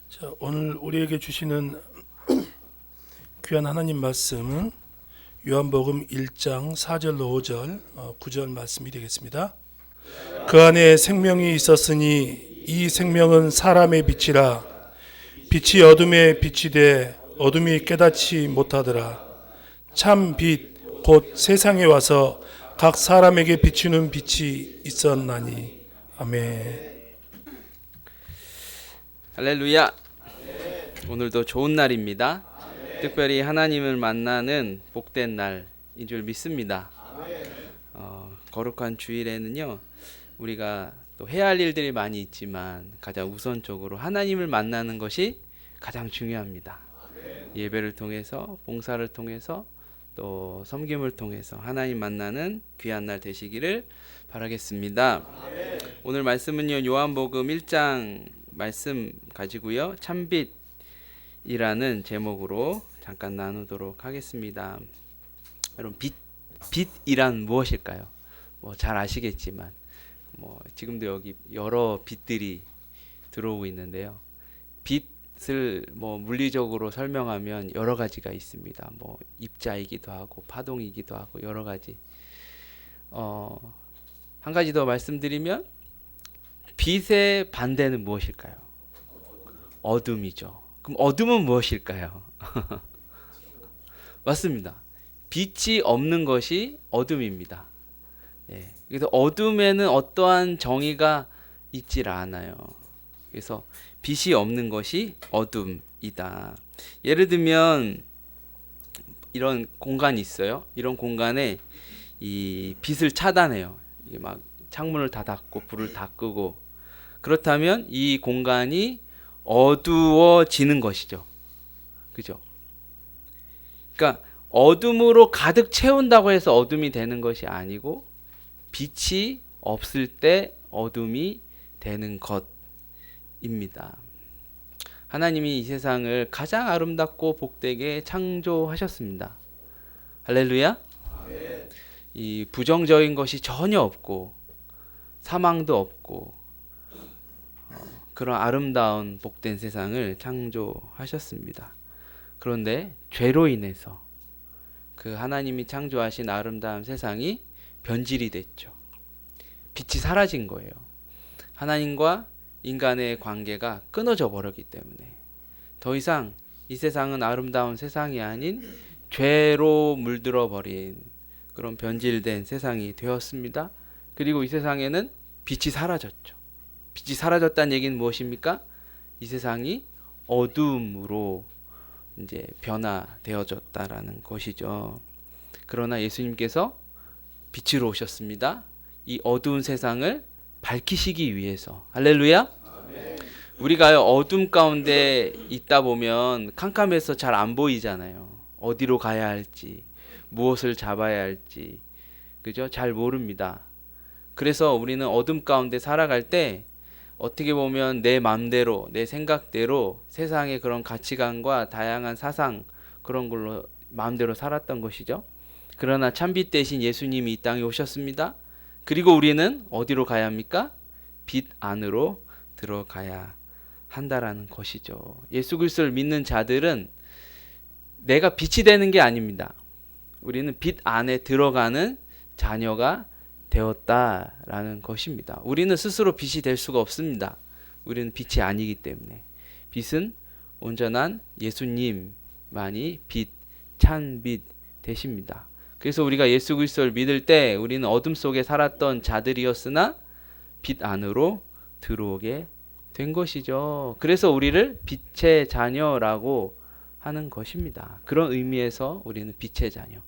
자, 오늘 우리에게 주시는 귀한 하나님 말씀은 요한복음 1장 4절로 5절 9절 말씀이 되겠습니다. 그 안에 생명이 있었으니 이 생명은 사람의 빛이라. 빛이 어둠에 빛이 돼 어둠이 깨닫지 못하더라. 참 빛 곧 세상에 와서 각 사람에게 비추는 빛이 있었나니. 아멘. 할렐루야. 오늘도 좋은 날입니다. 특별히 하나님을 만나는 복된 날인 줄 믿습니다. 거룩한 주일에는요, 우리가 또 해야 할 일들이 많이 있지만 가장 우선적으로 하나님을 만나는 것이 가장 중요합니다. 예배를 통해서, 봉사를 통해서, 또 섬김을 통해서 하나님 만나는 귀한 날 되시기를 바라겠습니다. 오늘 말씀은요, 요한복음 1장 말씀 가지고요, 참빛이라는 제목으로 잠깐 나누도록 하겠습니다. 여러분, 빛이란 무엇일까요? 잘 아시겠지만 지금도 여기 여러 빛들이 들어오고 있는데요. 빛을 물리적으로 설명하면 여러 가지가 있습니다. 입자이기도 하고 파동이기도 하고 여러 가지. 한 가지 더 말씀드리면 빛의 반대는 무엇일까요? 어둠이죠. 그럼 어둠은 무엇일까요? 맞습니다. 빛이 없는 것이 어둠입니다. 그래서 어둠에는 어떠한 정의가 있질 않아요. 그래서 빛이 없는 것이 어둠이다. 예를 들면 이런 공간이 있어요. 이런 공간에 이 빛을 차단해요. 막 창문을 다 닫고 불을 다 끄고, 그렇다면 이 공간이 어두워지는 것이죠. 그죠? 그러니까 어둠으로 가득 채운다고 해서 어둠이 되는 것이 아니고 빛이 없을 때 어둠이 되는 것입니다. 하나님이 이 세상을 가장 아름답고 복되게 창조하셨습니다. 할렐루야. 이 부정적인 것이 전혀 없고 사망도 없고 그런 아름다운 복된 세상을 창조하셨습니다. 그런데 죄로 인해서 그 하나님이 창조하신 아름다운 세상이 변질이 됐죠. 빛이 사라진 거예요. 하나님과 인간의 관계가 끊어져 버렸기 때문에 더 이상 이 세상은 아름다운 세상이 아닌 죄로 물들어 버린 그런 변질된 세상이 되었습니다. 그리고 이 세상에는 빛이 사라졌죠. 빛이 사라졌다는 얘기는 무엇입니까? 이 세상이 어둠으로 이제 변화되어졌다라는 것이죠. 그러나 예수님께서 빛으로 오셨습니다. 이 어두운 세상을 밝히시기 위해서. 할렐루야. 우리가 어둠 가운데 있다 보면 캄캄해서 잘 안 보이잖아요. 어디로 가야 할지, 무엇을 잡아야 할지, 그죠? 잘 모릅니다. 그래서 우리는 어둠 가운데 살아갈 때 어떻게 보면 내 마음대로, 내 생각대로 세상의 그런 가치관과 다양한 사상, 그런 걸로 마음대로 살았던 것이죠. 그러나 참빛 대신 예수님이 이 땅에 오셨습니다. 그리고 우리는 어디로 가야 합니까? 빛 안으로 들어가야 한다라는 것이죠. 예수 그리스도를 믿는 자들은 내가 빛이 되는 게 아닙니다. 우리는 빛 안에 들어가는 자녀가 되었다라는 것입니다. 우리는 스스로 빛이 될 수가 없습니다. 우리는 빛이 아니기 때문에. 빛은 온전한 예수님만이 빛, 찬빛 되십니다. 그래서 우리가 예수 그리스도를 믿을 때 우리는 어둠 속에 살았던 자들이었으나 빛 안으로 들어오게 된 것이죠. 그래서 우리를 빛의 자녀라고 하는 것입니다. 그런 의미에서 우리는 빛의 자녀.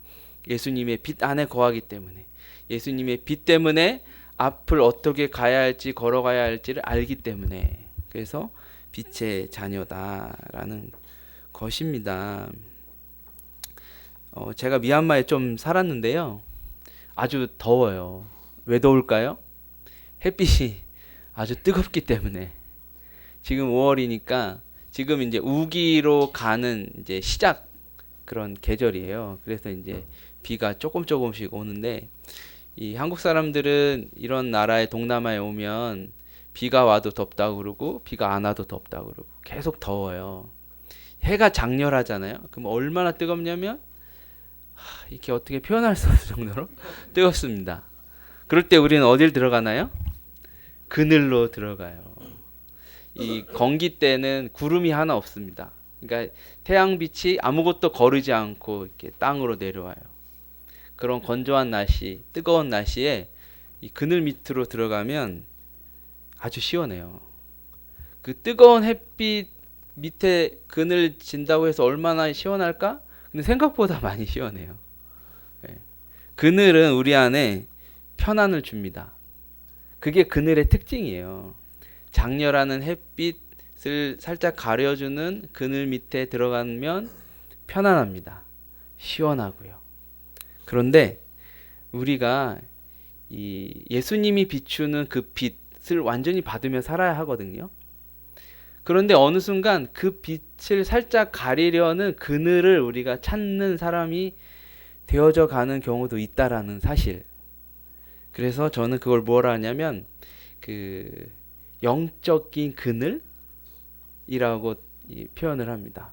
예수님의 빛 안에 거하기 때문에, 예수님의 빛 때문에 앞을 어떻게 가야 할지, 걸어가야 할지를 알기 때문에, 그래서 빛의 자녀다라는 것입니다. 제가 미얀마에 좀 살았는데요. 아주 더워요. 왜 더울까요? 햇빛이 아주 뜨겁기 때문에. 지금 5월이니까 지금 이제 우기로 가는 이제 시작 그런 계절이에요. 그래서 이제 비가 조금씩 오는데, 이 한국 사람들은 이런 나라에 동남아에 오면 비가 와도 덥다고 그러고 비가 안 와도 덥다고 그러고 계속 더워요. 해가 장렬하잖아요. 그럼 얼마나 뜨겁냐면 이렇게 어떻게 표현할 수 없을 정도로 뜨겁습니다. 그럴 때 우리는 어딜 들어가나요? 그늘로 들어가요. 이 건기 때는 구름이 하나 없습니다. 그러니까 태양빛이 아무것도 거르지 않고 이렇게 땅으로 내려와요. 그런 건조한 날씨, 뜨거운 날씨에 이 그늘 밑으로 들어가면 아주 시원해요. 그 뜨거운 햇빛 밑에 그늘 진다고 해서 얼마나 시원할까? 근데 생각보다 많이 시원해요. 예. 그늘은 우리 안에 편안을 줍니다. 그게 그늘의 특징이에요. 장렬하는 햇빛을 살짝 가려주는 그늘 밑에 들어가면 편안합니다. 시원하고요. 그런데 우리가 이 예수님이 비추는 그 빛을 완전히 받으며 살아야 하거든요. 그런데 어느 순간 그 빛을 살짝 가리려는 그늘을 우리가 찾는 사람이 되어져 가는 경우도 있다라는 사실. 그래서 저는 그걸 뭐라 하냐면 그 영적인 그늘이라고 표현을 합니다.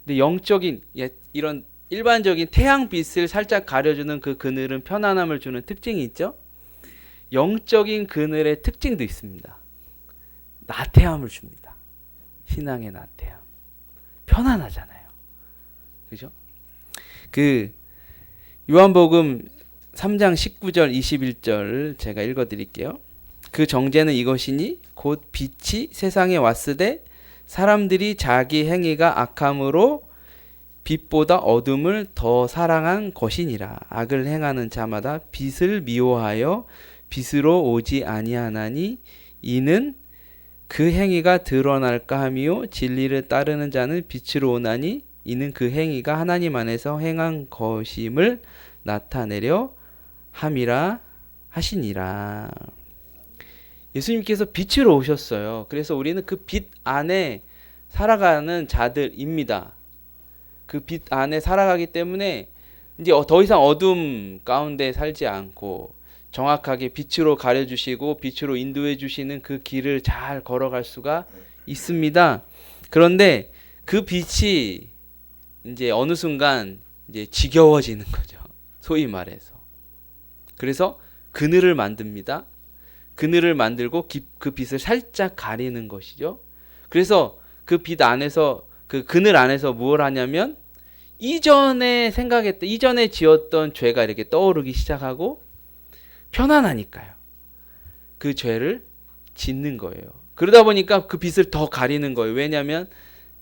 근데 영적인 이런 일반적인 태양빛을 살짝 가려주는 그 그늘은 편안함을 주는 특징이 있죠. 영적인 그늘의 특징도 있습니다. 나태함을 줍니다. 신앙의 나태함. 편안하잖아요. 그죠? 그 요한복음 3장 19절 21절 제가 읽어드릴게요. 그 정죄는 이것이니 곧 빛이 세상에 왔으되 사람들이 자기 행위가 악함으로 빛보다 어둠을 더 사랑한 것이니라. 악을 행하는 자마다 빛을 미워하여 빛으로 오지 아니하나니 이는 그 행위가 드러날까 함이요 진리를 따르는 자는 빛으로 오나니 이는 그 행위가 하나님 안에서 행한 것임을 나타내려 함이라 하시니라. 예수님께서 빛으로 오셨어요. 그래서 우리는 그 빛 안에 살아가는 자들입니다. 그 빛 안에 살아가기 때문에 이제 더 이상 어둠 가운데 살지 않고 정확하게 빛으로 가려주시고 빛으로 인도해 주시는 그 길을 잘 걸어갈 수가 있습니다. 그런데 그 빛이 이제 어느 순간 이제 지겨워지는 거죠. 소위 말해서. 그래서 그늘을 만듭니다. 그늘을 만들고 그 빛을 살짝 가리는 것이죠. 그래서 그 빛 안에서 그 그늘 안에서 무엇을 하냐면 이전에 생각했던 이전에 지었던 죄가 이렇게 떠오르기 시작하고 편안하니까요. 그 죄를 짓는 거예요. 그러다 보니까 그 빛을 더 가리는 거예요. 왜냐하면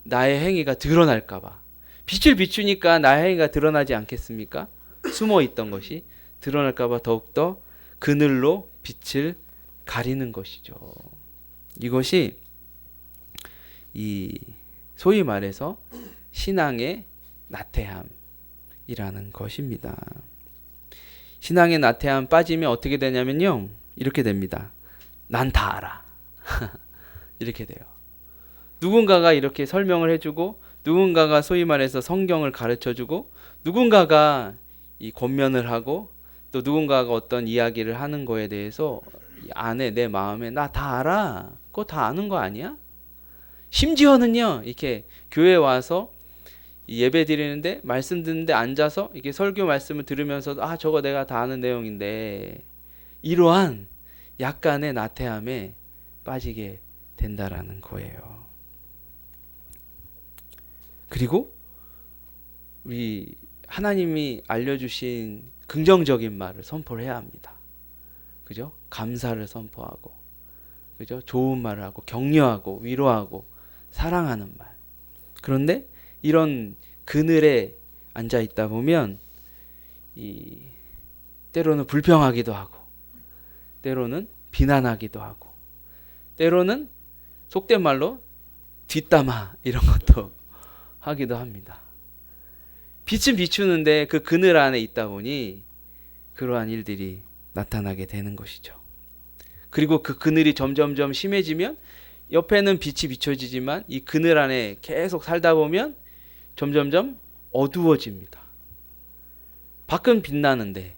나의 행위가 드러날까 봐. 빛을 비추니까 나의 행위가 드러나지 않겠습니까? 숨어 있던 것이 드러날까 봐 더욱더 그늘로 빛을 가리는 것이죠. 이것이 이 소위 말해서 신앙의 나태함이라는 것입니다. 신앙의 나태함 빠지면 어떻게 되냐면요. 이렇게 됩니다. 난 다 알아. 이렇게 돼요. 누군가가 이렇게 설명을 해주고 누군가가 소위 말해서 성경을 가르쳐주고 누군가가 이 권면을 하고 또 누군가가 어떤 이야기를 하는 거에 대해서 안에 내 마음에 나 다 알아. 그거 다 아는 거 아니야? 심지어는요. 이렇게 교회 와서 예배 드리는데 말씀 듣는데 앉아서 이렇게 설교 말씀을 들으면서도 저거 내가 다 아는 내용인데 이러한 약간의 나태함에 빠지게 된다라는 거예요. 그리고 우리 하나님이 알려주신 긍정적인 말을 선포를 해야 합니다. 그죠? 감사를 선포하고, 그죠? 좋은 말을 하고, 격려하고, 위로하고, 사랑하는 말. 그런데 이런 그늘에 앉아 있다 보면 때로는 불평하기도 하고, 때로는 비난하기도 하고, 때로는 속된 말로 뒷담화 이런 것도 하기도 합니다. 빛은 비추는데 그 그늘 안에 있다 보니 그러한 일들이 나타나게 되는 것이죠. 그리고 그 그늘이 점점점 심해지면 옆에는 빛이 비춰지지만 이 그늘 안에 계속 살다 보면 점점점 어두워집니다. 밖은 빛나는데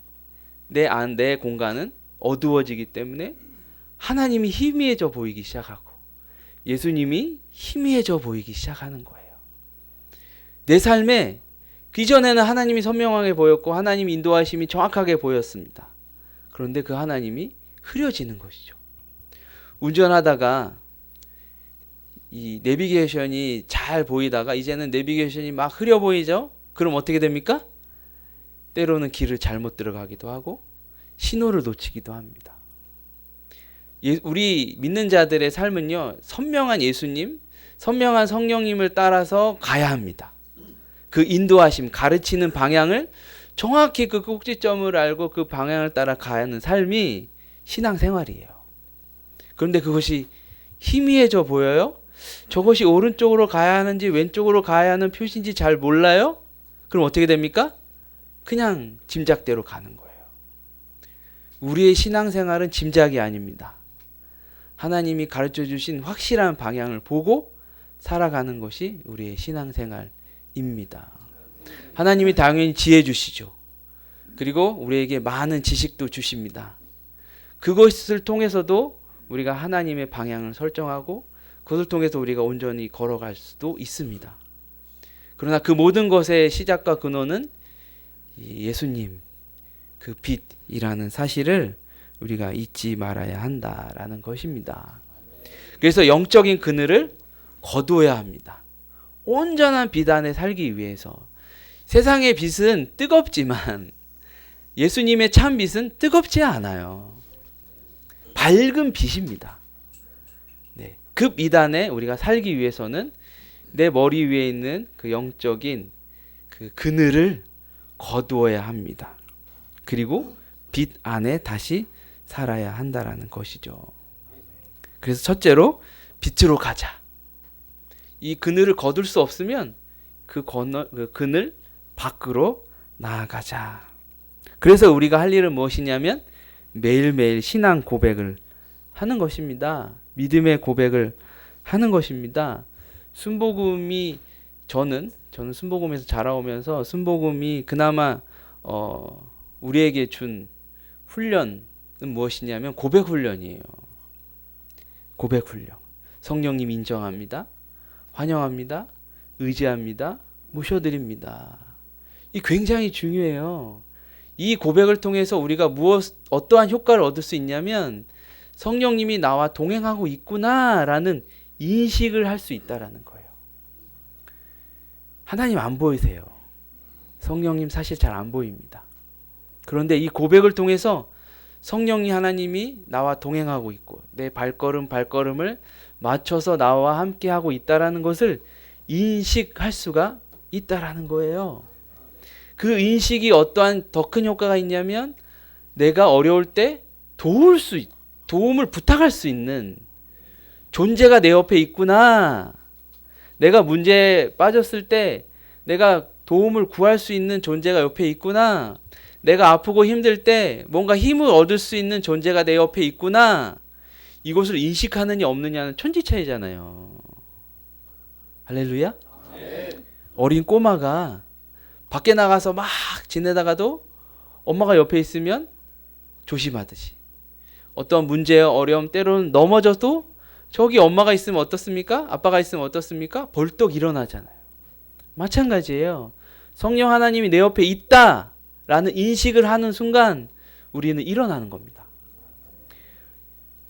내 공간은 어두워지기 때문에 하나님이 희미해져 보이기 시작하고 예수님이 희미해져 보이기 시작하는 거예요. 내 삶에 이전에는 하나님이 선명하게 보였고 하나님 인도하심이 정확하게 보였습니다. 그런데 그 하나님이 흐려지는 것이죠. 운전하다가 이 내비게이션이 잘 보이다가 이제는 내비게이션이 막 흐려 보이죠? 그럼 어떻게 됩니까? 때로는 길을 잘못 들어가기도 하고 신호를 놓치기도 합니다. 우리 믿는 자들의 삶은요, 선명한 예수님, 선명한 성령님을 따라서 가야 합니다. 그 인도하심, 가르치는 방향을 정확히 그 꼭지점을 알고 그 방향을 따라 가는 삶이 신앙생활이에요. 그런데 그것이 희미해져 보여요? 저것이 오른쪽으로 가야 하는지 왼쪽으로 가야 하는 표시인지 잘 몰라요? 그럼 어떻게 됩니까? 그냥 짐작대로 가는 거예요. 우리의 신앙생활은 짐작이 아닙니다. 하나님이 가르쳐 주신 확실한 방향을 보고 살아가는 것이 우리의 신앙생활입니다. 하나님이 당연히 지혜 주시죠. 그리고 우리에게 많은 지식도 주십니다. 그것을 통해서도 우리가 하나님의 방향을 설정하고 그것을 통해서 우리가 온전히 걸어갈 수도 있습니다. 그러나 그 모든 것의 시작과 근원은 예수님, 그 빛이라는 사실을 우리가 잊지 말아야 한다라는 것입니다. 그래서 영적인 그늘을 거두어야 합니다. 온전한 빛 안에 살기 위해서. 세상의 빛은 뜨겁지만 예수님의 참 빛은 뜨겁지 않아요. 밝은 빛입니다. 네. 그 빛 안에 우리가 살기 위해서는 내 머리 위에 있는 그 영적인 그 그늘을 거두어야 합니다. 그리고 빛 안에 다시 살아야 한다라는 것이죠. 그래서 첫째로 빛으로 가자. 이 그늘을 거둘 수 없으면 그 그늘 밖으로 나아가자. 그래서 우리가 할 일은 무엇이냐면 매일매일 신앙 고백을 하는 것입니다. 믿음의 고백을 하는 것입니다. 순복음이 저는 순복음에서 자라오면서 순복음이 그나마 우리에게 준 훈련은 무엇이냐면 고백 훈련이에요. 고백 훈련. 성령님 인정합니다. 환영합니다. 의지합니다. 모셔드립니다. 이 굉장히 중요해요. 이 고백을 통해서 우리가 어떠한 효과를 얻을 수 있냐면 성령님이 나와 동행하고 있구나라는 인식을 할 수 있다라는 거예요. 하나님 안 보이세요. 성령님 사실 잘 안 보입니다. 그런데 이 고백을 통해서 성령이 하나님이 나와 동행하고 있고 내 발걸음을 맞춰서 나와 함께하고 있다라는 것을 인식할 수가 있다라는 거예요. 그 인식이 어떠한 더 큰 효과가 있냐면 내가 어려울 때 도움을 부탁할 수 있는 존재가 내 옆에 있구나. 내가 문제에 빠졌을 때 내가 도움을 구할 수 있는 존재가 옆에 있구나. 내가 아프고 힘들 때 뭔가 힘을 얻을 수 있는 존재가 내 옆에 있구나. 이것을 인식하느냐 없느냐는 천지 차이잖아요. 할렐루야? 어린 꼬마가 밖에 나가서 막 지내다가도 엄마가 옆에 있으면 조심하듯이 어떤 문제, 어려움 때로는 넘어져도 저기 엄마가 있으면 어떻습니까? 아빠가 있으면 어떻습니까? 벌떡 일어나잖아요. 마찬가지예요. 성령 하나님이 내 옆에 있다라는 인식을 하는 순간 우리는 일어나는 겁니다.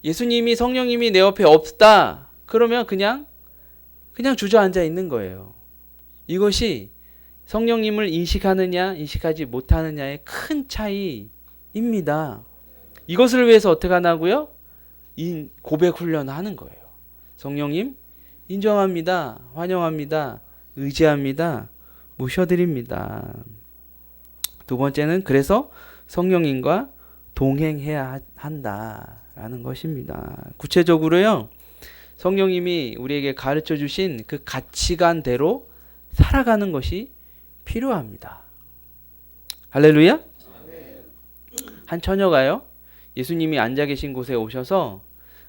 예수님이 성령님이 내 옆에 없다. 그러면 그냥 주저앉아 있는 거예요. 이것이 성령님을 인식하느냐 인식하지 못하느냐의 큰 차이입니다. 이것을 위해서 어떻게 하냐고요? 고백 훈련하는 거예요. 성령님 인정합니다. 환영합니다. 의지합니다. 모셔드립니다. 두 번째는 그래서 성령님과 동행해야 한다라는 것입니다. 구체적으로요. 성령님이 우리에게 가르쳐 주신 그 가치관대로 살아가는 것이 필요합니다. 할렐루야? 한 처녀가요. 예수님이 앉아 계신 곳에 오셔서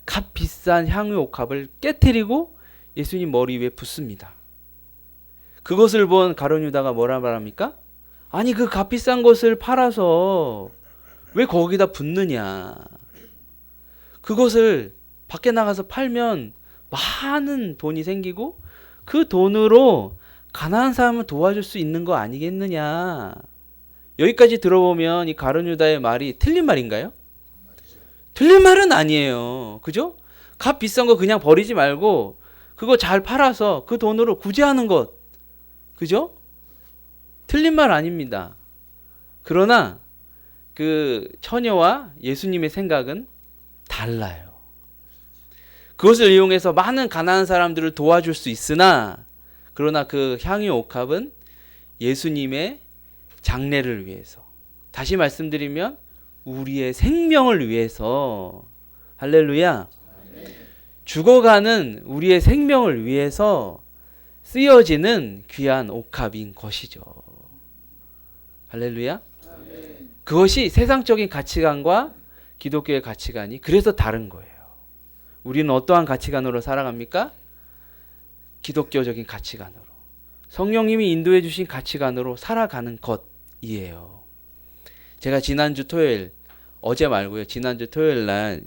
값 비싼 향유 옥합을 깨트리고 예수님 머리 위에 붓습니다. 그것을 본 가룟 유다가 뭐라 말합니까? 아니 그 값 비싼 것을 팔아서 왜 거기다 붓느냐. 그것을 밖에 나가서 팔면 많은 돈이 생기고 그 돈으로 가난한 사람을 도와줄 수 있는 거 아니겠느냐. 여기까지 들어보면 이 가룟 유다의 말이 틀린 말인가요? 틀린 말은 아니에요. 그죠? 값 비싼 거 그냥 버리지 말고 그거 잘 팔아서 그 돈으로 구제하는 것. 그죠? 틀린 말 아닙니다. 그러나 그 처녀와 예수님의 생각은 달라요. 그것을 이용해서 많은 가난한 사람들을 도와줄 수 있으나 그러나 그 향유 옥합은 예수님의 장례를 위해서, 다시 말씀드리면 우리의 생명을 위해서, 할렐루야, 죽어가는 우리의 생명을 위해서 쓰여지는 귀한 옥합인 것이죠. 할렐루야. 그것이 세상적인 가치관과 기독교의 가치관이 그래서 다른 거예요. 우리는 어떠한 가치관으로 살아갑니까? 기독교적인 가치관으로, 성령님이 인도해 주신 가치관으로 살아가는 것이에요. 제가 지난주 토요일, 어제 말고요, 지난주 토요일 날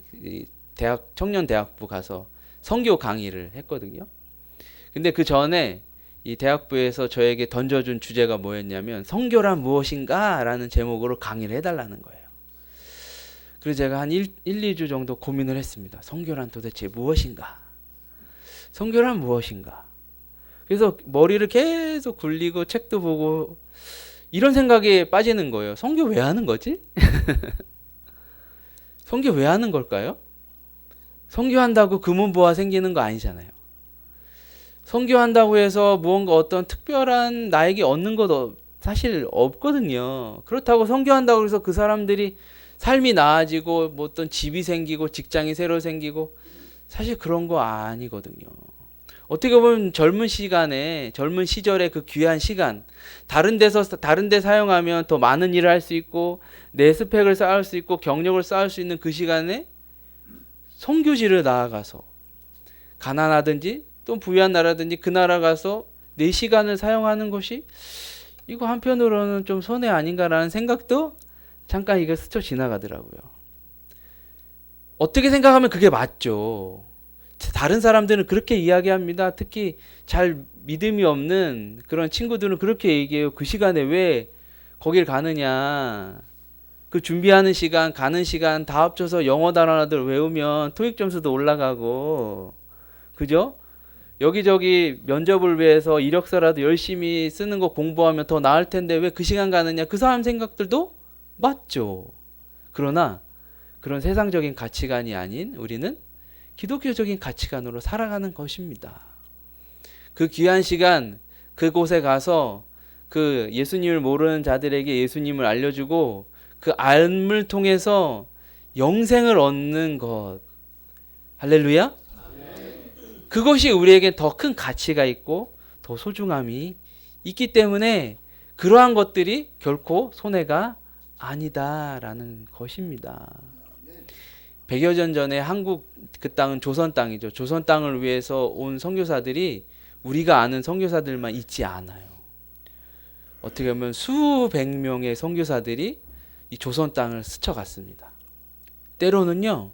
청년대학부 가서 선교 강의를 했거든요. 근데 그 전에 이 대학부에서 저에게 던져준 주제가 뭐였냐면 선교란 무엇인가? 라는 제목으로 강의를 해달라는 거예요. 그래서 제가 한 2주 정도 고민을 했습니다. 선교란 도대체 무엇인가? 선교란 무엇인가? 그래서 머리를 계속 굴리고 책도 보고 이런 생각에 빠지는 거예요. 선교 왜 하는 거지? 선교 왜 하는 걸까요? 선교한다고 금은보화 생기는 거 아니잖아요. 선교한다고 해서 무언가 어떤 특별한 나에게 얻는 것도 사실 없거든요. 그렇다고 선교한다고 해서 그 사람들이 삶이 나아지고 뭐 어떤 집이 생기고 직장이 새로 생기고 사실 그런 거 아니거든요. 어떻게 보면 젊은 시절의 그 귀한 시간, 다른 데 사용하면 더 많은 일을 할 수 있고 내 스펙을 쌓을 수 있고 경력을 쌓을 수 있는 그 시간에 선교지를 나아가서 가난하든지 또 부유한 나라든지 그 나라 가서 내 시간을 사용하는 것이 이거 한편으로는 좀 손해 아닌가라는 생각도 잠깐 이게 스쳐 지나가더라고요. 어떻게 생각하면 그게 맞죠. 다른 사람들은 그렇게 이야기합니다. 특히 잘 믿음이 없는 그런 친구들은 그렇게 얘기해요. 그 시간에 왜 거길 가느냐. 그 준비하는 시간, 가는 시간 다 합쳐서 영어 단어들 외우면 토익 점수도 올라가고, 그죠? 여기저기 면접을 위해서 이력서라도 열심히 쓰는 거 공부하면 더 나을 텐데 왜 그 시간 가느냐. 그 사람 생각들도 맞죠. 그러나 그런 세상적인 가치관이 아닌 우리는 기독교적인 가치관으로 살아가는 것입니다. 그 귀한 시간 그곳에 가서 그 예수님을 모르는 자들에게 예수님을 알려주고 그 알을 통해서 영생을 얻는 것. 할렐루야. 그것이 우리에게 더 큰 가치가 있고 더 소중함이 있기 때문에 그러한 것들이 결코 손해가 아니다라는 것입니다. 100여 년 전에 한국 그 땅은 조선 땅이죠. 조선 땅을 위해서 온 선교사들이 우리가 아는 선교사들만 있지 않아요. 어떻게 보면 수백 명의 선교사들이 이 조선 땅을 스쳐갔습니다. 때로는요,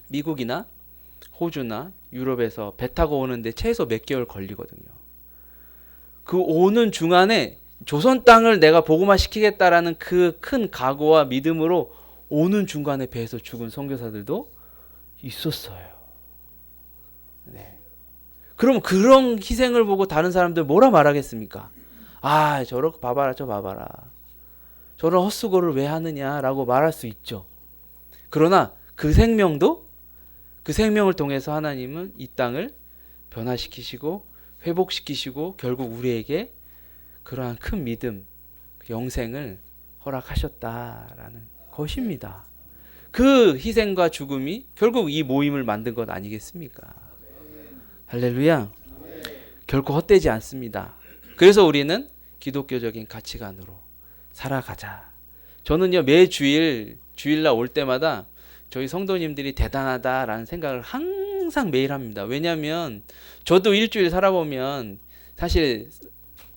미국이나 호주나 유럽에서 배 타고 오는데 최소 몇 개월 걸리거든요. 그 오는 중간에 조선 땅을 내가 복음화 시키겠다라는 그 큰 각오와 믿음으로 오는 중간에 배에서 죽은 선교사들도 있었어요. 네. 그럼 그런 희생을 보고 다른 사람들 뭐라 말하겠습니까? 아, 저렇게 봐봐라, 저 봐봐라. 저런 헛수고를 왜 하느냐라고 말할 수 있죠. 그러나 그 생명을 통해서 하나님은 이 땅을 변화시키시고 회복시키시고 결국 우리에게 그러한 큰 믿음, 영생을 허락하셨다라는 것입니다. 그 희생과 죽음이 결국 이 모임을 만든 것 아니겠습니까? 할렐루야. 결코 헛되지 않습니다. 그래서 우리는 기독교적인 가치관으로 살아가자. 저는요, 매 주일날 올 때마다 저희 성도님들이 대단하다라는 생각을 항상 매일 합니다. 왜냐하면 저도 일주일 살아보면 사실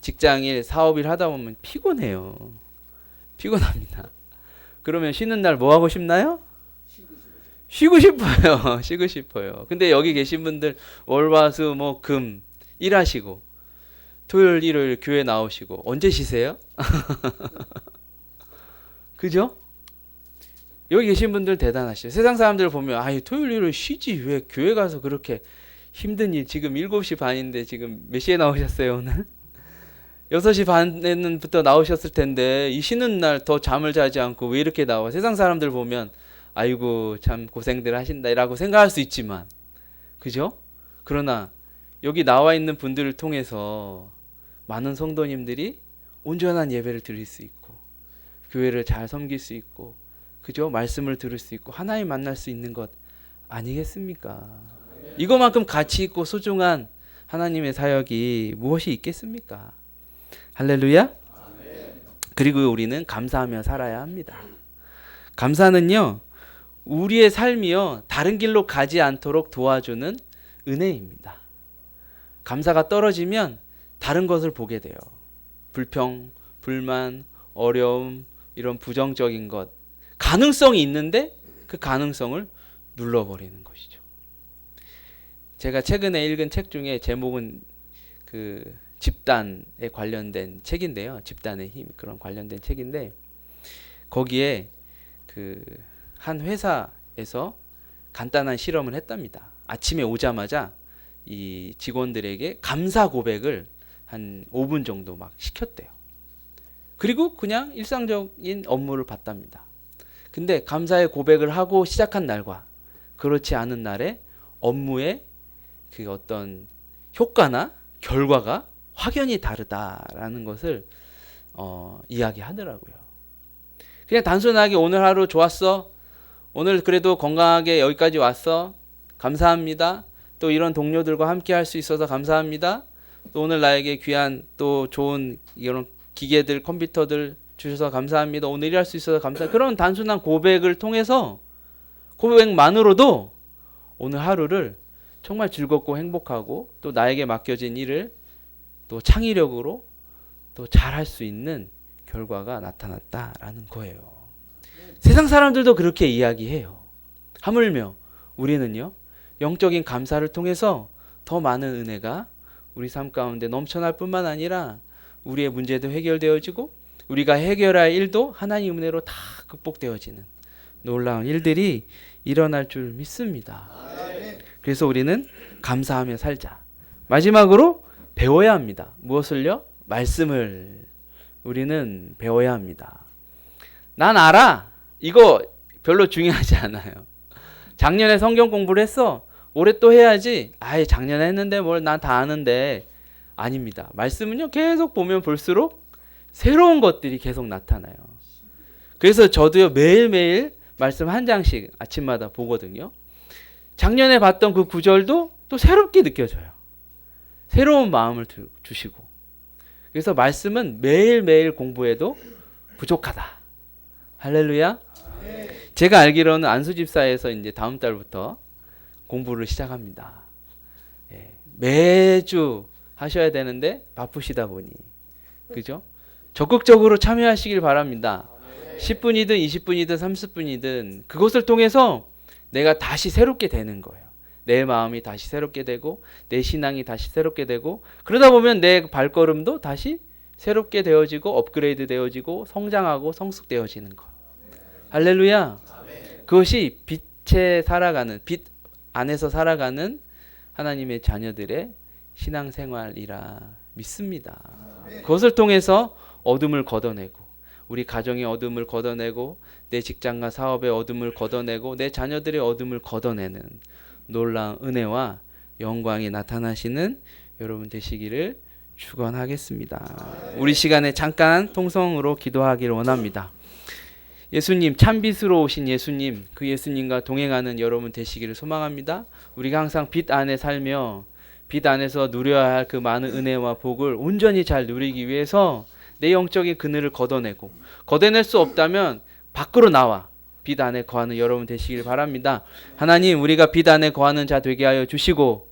직장일, 사업일 하다 보면 피곤해요. 피곤합니다. 그러면 쉬는 날 뭐 하고 싶나요? 쉬고 싶어요. 쉬고 싶어요. 근데 여기 계신 분들 월화수 뭐 금 일하시고 토요일 일요일 교회 나오시고 언제 쉬세요? 그죠? 여기 계신 분들 대단하시죠. 세상 사람들 보면 아유 토요일 일요일 쉬지 왜 교회 가서 그렇게 힘든 일 지금 7시 반인데 지금 몇 시에 나오셨어요 오늘? 6시 반에는부터 나오셨을 텐데 이 쉬는 날 더 잠을 자지 않고 왜 이렇게 나와? 세상 사람들 보면 아이고 참 고생들 하신다라고 생각할 수 있지만 그죠? 그러나 여기 나와 있는 분들을 통해서 많은 성도님들이 온전한 예배를 드릴 수 있고 교회를 잘 섬길 수 있고 그죠? 말씀을 들을 수 있고 하나님 만날 수 있는 것 아니겠습니까? 이거만큼 가치 있고 소중한 하나님의 사역이 무엇이 있겠습니까? 할렐루야. 그리고 우리는 감사하며 살아야 합니다. 감사는요 우리의 삶이요 다른 길로 가지 않도록 도와주는 은혜입니다. 감사가 떨어지면 다른 것을 보게 돼요. 불평, 불만, 어려움 이런 부정적인 것 가능성이 있는데 그 가능성을 눌러버리는 것이죠. 제가 최근에 읽은 책 중에 제목은 그 집단에 관련된 책인데요. 집단의 힘 그런 관련된 책인데 거기에 그 한 회사에서 간단한 실험을 했답니다. 아침에 오자마자 이 직원들에게 감사 고백을 한 5분 정도 막 시켰대요. 그리고 그냥 일상적인 업무를 봤답니다. 근데 감사의 고백을 하고 시작한 날과 그렇지 않은 날에 업무의 그 어떤 효과나 결과가 확연히 다르다라는 것을 이야기하더라고요. 그냥 단순하게 오늘 하루 좋았어. 오늘 그래도 건강하게 여기까지 왔어. 감사합니다. 또 이런 동료들과 함께 할 수 있어서 감사합니다. 또 오늘 나에게 귀한 또 좋은 이런 기계들 컴퓨터들 주셔서 감사합니다. 오늘 일할 수 있어서 감사합니다. 그런 단순한 고백을 통해서 고백만으로도 오늘 하루를 정말 즐겁고 행복하고 또 나에게 맡겨진 일을 또 창의력으로 또 잘할 수 있는 결과가 나타났다라는 거예요. 세상 사람들도 그렇게 이야기해요. 하물며 우리는요 영적인 감사를 통해서 더 많은 은혜가 우리 삶 가운데 넘쳐날 뿐만 아니라 우리의 문제도 해결되어지고 우리가 해결할 일도 하나님 은혜로 다 극복되어지는 놀라운 일들이 일어날 줄 믿습니다. 그래서 우리는 감사하며 살자. 마지막으로 배워야 합니다. 무엇을요? 말씀을 우리는 배워야 합니다. 난 알아. 이거 별로 중요하지 않아요. 작년에 성경 공부를 했어. 올해 또 해야지. 아예 작년에 했는데 뭘 난 다 아는데. 아닙니다. 말씀은요 계속 보면 볼수록 새로운 것들이 계속 나타나요. 그래서 저도요 매일매일 말씀 한 장씩 아침마다 보거든요. 작년에 봤던 그 구절도 또 새롭게 느껴져요. 새로운 마음을 주시고. 그래서 말씀은 매일매일 공부해도 부족하다. 할렐루야. 제가 알기로는 안수집사에서 이제 다음 달부터 공부를 시작합니다. 매주 하셔야 되는데 바쁘시다 보니 그죠? 적극적으로 참여하시길 바랍니다. 10분이든 20분이든 30분이든 그것을 통해서 내가 다시 새롭게 되는 거예요. 내 마음이 다시 새롭게 되고 내 신앙이 다시 새롭게 되고 그러다 보면 내 발걸음도 다시 새롭게 되어지고 업그레이드 되어지고 성장하고 성숙되어지는 것. 할렐루야. 그것이 빛에 살아가는 빛 안에서 살아가는 하나님의 자녀들의 신앙생활이라 믿습니다. 그것을 통해서 어둠을 걷어내고 우리 가정의 어둠을 걷어내고 내 직장과 사업의 어둠을 걷어내고 내 자녀들의 어둠을 걷어내는 놀라운 은혜와 영광이 나타나시는 여러분 되시기를 축원하겠습니다. 우리 시간에 잠깐 통성으로 기도하기를 원합니다. 예수님, 참빛으로 오신 예수님, 그 예수님과 동행하는 여러분 되시기를 소망합니다. 우리가 항상 빛 안에 살며 빛 안에서 누려야 할 그 많은 은혜와 복을 온전히 잘 누리기 위해서 내 영적인 그늘을 걷어내고 걷어낼 수 없다면 밖으로 나와 빛 안에 거하는 여러분 되시길 바랍니다. 하나님, 우리가 빛 안에 거하는 자 되게 하여 주시고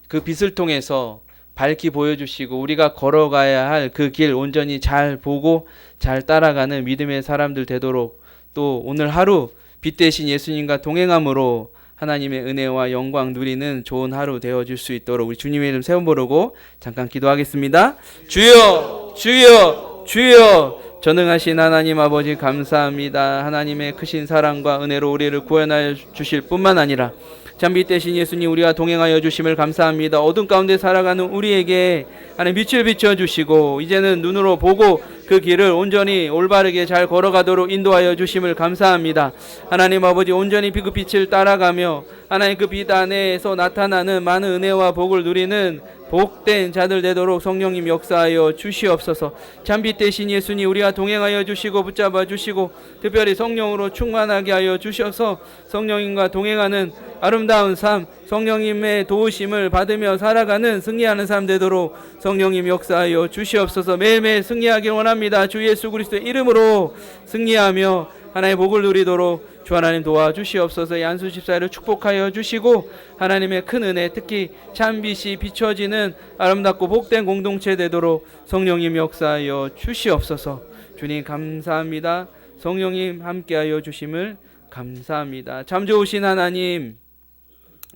그 빛을 통해서 밝히 보여주시고 우리가 걸어가야 할 그 길 온전히 잘 보고 잘 따라가는 믿음의 사람들 되도록 또 오늘 하루 빛 대신 예수님과 동행함으로 하나님의 은혜와 영광 누리는 좋은 하루 되어줄 수 있도록 우리 주님의 이름 세번 부르고 잠깐 기도하겠습니다. 주여 주여 주여 전능하신 하나님 아버지 감사합니다. 하나님의 크신 사랑과 은혜로 우리를 구원하여 주실 뿐만 아니라 잠빛 대신 예수님 우리와 동행하여 주심을 감사합니다. 어둠 가운데 살아가는 우리에게 하나님 빛을 비춰주시고 이제는 눈으로 보고 그 길을 온전히 올바르게 잘 걸어가도록 인도하여 주심을 감사합니다. 하나님 아버지 온전히 그 빛을 따라가며 하나님 그 빛 안에서 나타나는 많은 은혜와 복을 누리는 복된 자들 되도록 성령님 역사하여 주시옵소서. 잠빛 대신 예수님 우리와 동행하여 주시고 붙잡아 주시고 특별히 성령으로 충만하게 하여 주셔서 성령님과 동행하는 아름다운 삶, 성령님의 도우심을 받으며 살아가는 승리하는 삶 되도록 성령님 역사하여 주시옵소서. 매일매일 승리하길 원합니다. 주 예수 그리스도의 이름으로 승리하며 하나님의 복을 누리도록 주 하나님 도와주시옵소서. 이 안수 집사를 축복하여 주시고 하나님의 큰 은혜 특히 참빛이 비춰지는 아름답고 복된 공동체 되도록 성령님 역사하여 주시옵소서. 주님 감사합니다. 성령님 함께하여 주심을 감사합니다. 참 좋으신 하나님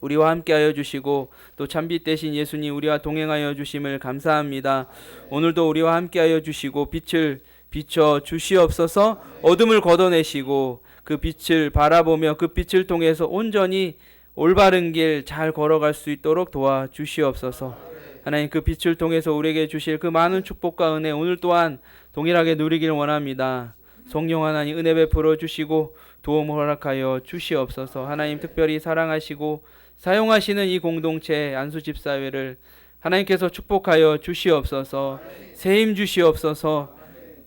우리와 함께하여 주시고 또 참빛 대신 예수님 우리와 동행하여 주심을 감사합니다. 오늘도 우리와 함께하여 주시고 빛을 비춰 주시옵소서. 어둠을 걷어내시고 그 빛을 바라보며 그 빛을 통해서 온전히 올바른 길 잘 걸어갈 수 있도록 도와주시옵소서. 하나님 그 빛을 통해서 우리에게 주실 그 많은 축복과 은혜 오늘 또한 동일하게 누리길 원합니다. 성령 하나님 은혜 베풀어 주시고 도움 허락하여 주시옵소서. 하나님 특별히 사랑하시고 사용하시는 이 공동체 안수집사회를 하나님께서 축복하여 주시옵소서. 세임 주시옵소서.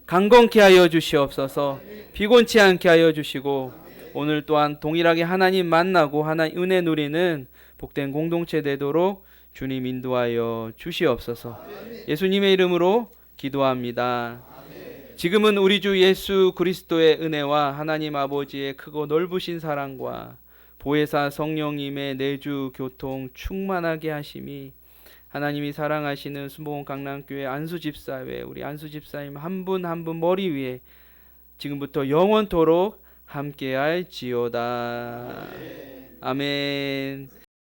강건케 하여 주시옵소서. 피곤치 않게 하여 주시고 오늘 또한 동일하게 하나님 만나고 하나님 은혜 누리는 복된 공동체 되도록 주님 인도하여 주시옵소서. 예수님의 이름으로 기도합니다. 지금은 우리 주 예수 그리스도의 은혜와 하나님 아버지의 크고 넓으신 사랑과 보혜사 성령님의 내주 교통 충만하게 하심이 하나님이 사랑하시는 순복음 강남교회 안수집사회 우리 안수집사님 한 분 한 분 머리 위에 지금부터 영원토록 함께할지어다. 아멘.